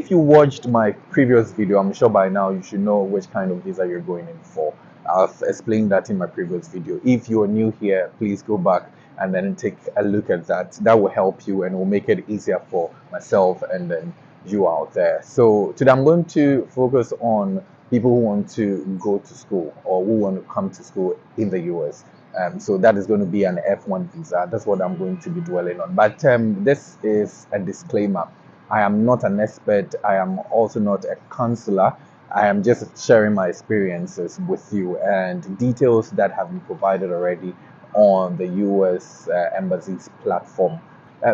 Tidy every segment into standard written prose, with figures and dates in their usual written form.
if you watched my previous video, I'm sure by now you should know which kind of visa you're going in for. I've explained that in my previous video. If you're new here, please go back and then take a look at that. That will help you and will make it easier for myself and then you out there. So today I'm going to focus on people who want to go to school or who want to come to school in the US. So that is going to be an F1 visa. That's what I'm going to be dwelling on. But this is a disclaimer. I am not an expert. I am also not a counselor. I am just sharing my experiences with you and details that have been provided already on the US Embassy's platform.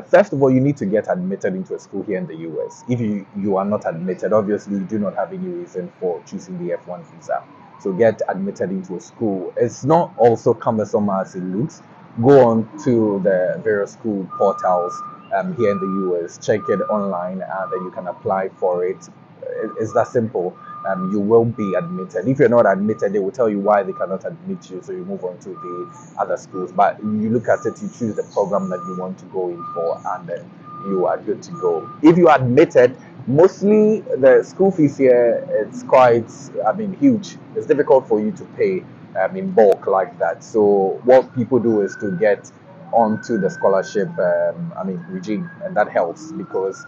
First of all, you need to get admitted into a school here in the US. If you are not admitted, obviously you do not have any reason for choosing the F1 visa. So get admitted into a school. It's not also cumbersome as it looks. Go on to the various school portals here in the US, check it online, and then you can apply for it. It's that simple. You will be admitted. If you're not admitted, they will tell you why they cannot admit you, so you move on to the other schools. But you look at it, you choose the program that you want to go in for, and then you are good to go. If you are admitted, mostly the school fees here, it's quite, huge. It's difficult for you to pay in bulk like that. So what people do is to get onto the scholarship regime, and that helps because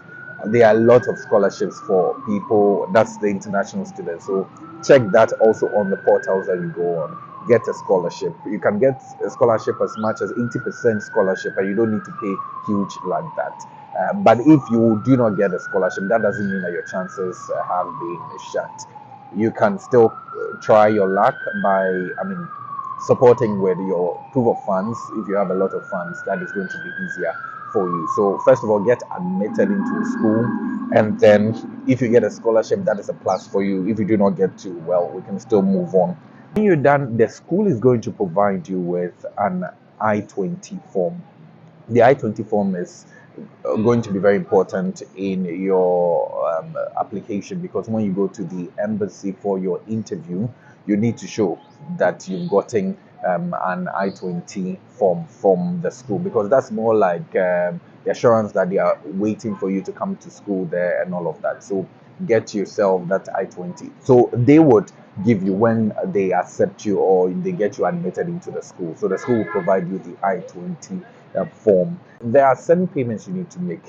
there are a lot of scholarships for people. That's the international students. So check that also on the portals that you go on. Get a scholarship. You can get a scholarship as much as 80% scholarship, and you don't need to pay huge like that. But if you do not get a scholarship, that doesn't mean that your chances have been shut. You can still try your luck by, supporting with your proof of funds. If you have a lot of funds, that is going to be easier for you. So first of all, get admitted into a school, and then if you get a scholarship, that is a plus for you. If you do not get to, well, we can still move on. When you're done, the school is going to provide you with an I-20 form. The I-20 form is going to be very important in your application, because when you go to the embassy for your interview, you need to show that you've gotten an I-20 form from the school, because that's more like the assurance that they are waiting for you to come to school there and all of that. So get yourself that I-20. So they would give you when they accept you or they get you admitted into the school. So the school will provide you the I-20 form. There are certain payments you need to make.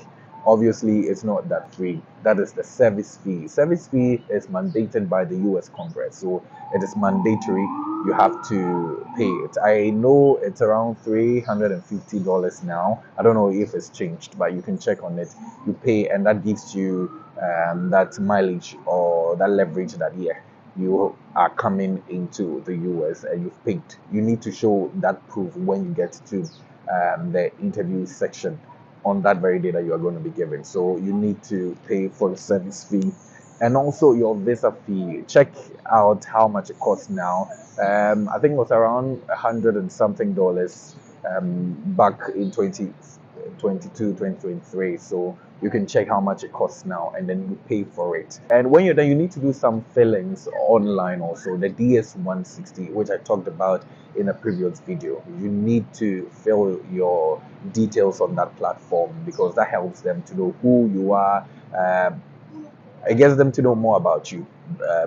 Obviously, it's not that free. That is the service fee. Service fee is mandated by the US Congress, so it is mandatory. You have to pay it. I know it's around $350 now. I don't know if it's changed, but you can check on it. You pay, and that gives you that mileage or that leverage that you are coming into the US and you've paid. You need to show that proof when you get to the interview section on that very day that you are going to be given. So you need to pay for the service fee and also your visa fee. Check out how much it costs now. I think it was around $100 and something back in 2022, 2023. So you can check how much it costs now and then you pay for it. And when you're done, you need to do some fillings online also. The DS-160, which I talked about in a previous video. You need to fill your details on that platform because that helps them to know who you are. It gets them to know more about you,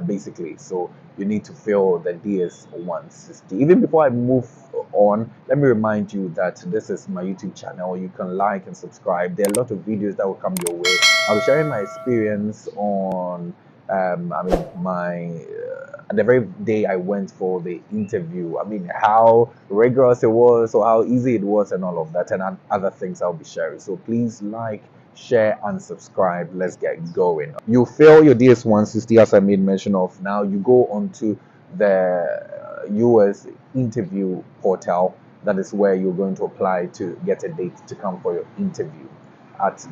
basically. So you need to fill the DS-160. Even before I move on, let me remind you that this is my YouTube channel. You can like and subscribe. There are a lot of videos that will come your way. I'll be sharing my experience on the very day I went for the interview. How rigorous it was or how easy it was and all of that, and other things I'll be sharing. So please like, share, and subscribe. Let's get going. You fill your DS-160 as I made mention of. Now you go onto the US interview portal. That is where you're going to apply to get a date to come for your interview at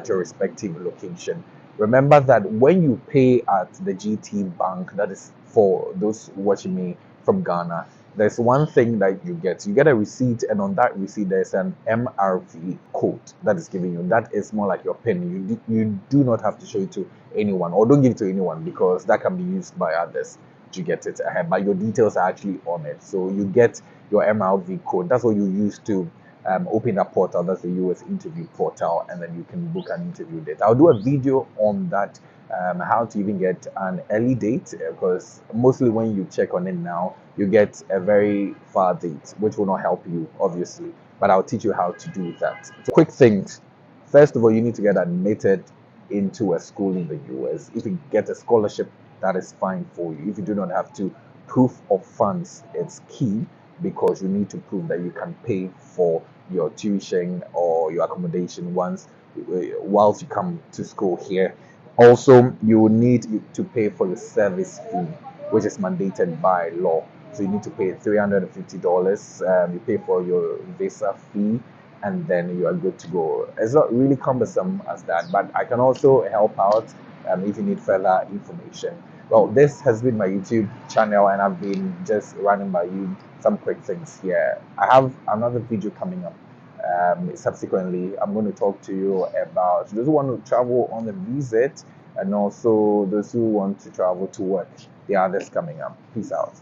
your respective location. Remember that when you pay at the GT Bank, that is for those watching me from Ghana, there's one thing that you get. You get a receipt, and on that receipt, there's an MRV code that is given you. That is more like your PIN. You do not have to show it to anyone, or don't give it to anyone, because that can be used by others to get it. But your details are actually on it. So you get your MRV code. That's what you use to open a portal, that's the US interview portal, and then you can book an interview date. I'll do a video on that, how to even get an early date, because mostly when you check on it now, you get a very far date, which will not help you, obviously. But I'll teach you how to do that. So quick things. First of all, you need to get admitted into a school in the US. If you get a scholarship, that is fine for you. If you do not have to, proof of funds is key, because you need to prove that you can pay for your tuition or your accommodation whilst you come to school here. Also, you will need to pay for your service fee, which is mandated by law. So you need to pay $350. You pay for your visa fee, and then you are good to go. It's not really cumbersome as that, but I can also help out if you need further information. Well, this has been my YouTube channel, and I've been just running by you some quick things here. I have another video coming up. Subsequently, I'm going to talk to you about those who want to travel on the visit, and also those who want to travel to work. The others coming up. Peace out.